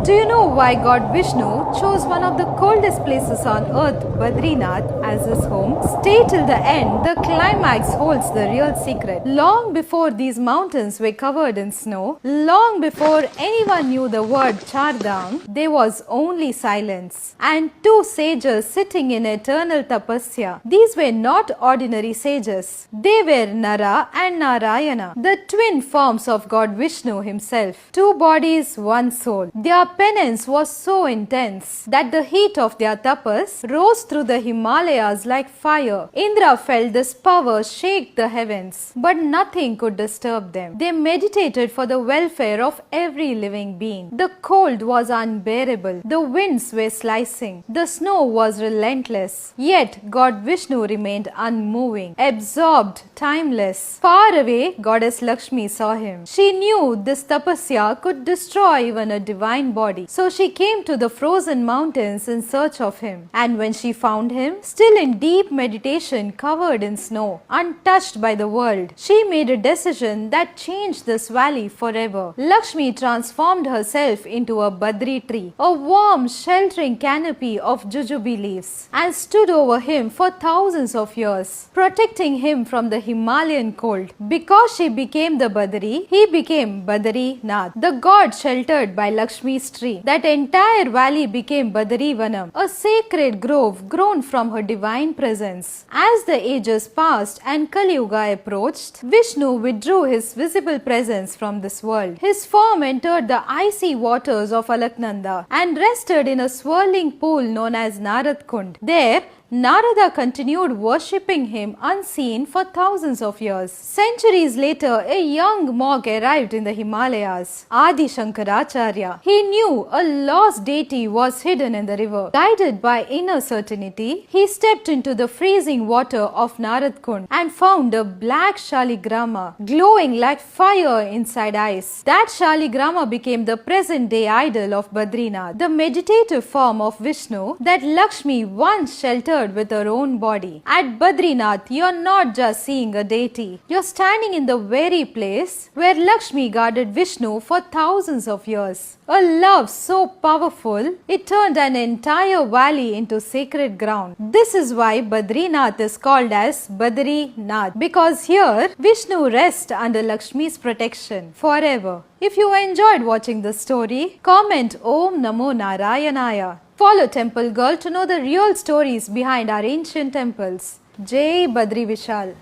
Do you know why God Vishnu chose one of the coldest places on earth, Badrinath, as his home? Stay till the end, the climax holds the real secret. Long before these mountains were covered in snow, long before anyone knew the word Chardham, there was only silence and two sages sitting in eternal tapasya. These were not ordinary sages. They were Nara and Narayana, the twin forms of God Vishnu himself. Two bodies, one soul. Their penance was so intense that the heat of their tapas rose through the Himalayas like fire. Indra felt this power shake the heavens, but nothing could disturb them. They meditated for the welfare of every living being. The cold was unbearable. The winds were slicing. The snow was relentless. Yet God Vishnu remained unmoving, absorbed, timeless. Far away, Goddess Lakshmi saw him. She knew this tapasya could destroy even a divine body. So she came to the frozen mountains in search of him. And when she found him, still in deep meditation, covered in snow, untouched by the world, she made a decision that changed this valley forever. Lakshmi transformed herself into a Badri tree, a warm, sheltering canopy of jujube leaves, and stood over him for thousands of years, protecting him from the Himalayan cold. Because she became the Badri, he became Badrinath, the god sheltered by Lakshmi's tree. That entire valley became Badrivanam, a sacred grove grown from her divine presence. As the ages passed and Kali Yuga approached, Vishnu withdrew his visible presence from this world. His form entered the icy waters of Alaknanda and rested in a swirling pool known as Narad Kund. There, Narada continued worshipping him unseen for thousands of years. Centuries later, a young monk arrived in the Himalayas, Adi Shankaracharya. He knew a lost deity was hidden in the river. Guided by inner certainty, he stepped into the freezing water of Narad Kund and found a black shaligrama glowing like fire inside ice. That shaligrama became the present-day idol of Badrinath, the meditative form of Vishnu that Lakshmi once sheltered with her own body. At Badrinath, you're not just seeing a deity. You're standing in the very place where Lakshmi guarded Vishnu for thousands of years. A love so powerful, it turned an entire valley into sacred ground. This is why Badrinath is called as Badrinath, because here Vishnu rests under Lakshmi's protection forever. If you enjoyed watching this story, comment Om Namo Narayanaya. Follow Temple Girl to know the real stories behind our ancient temples. Jai Badri Vishal.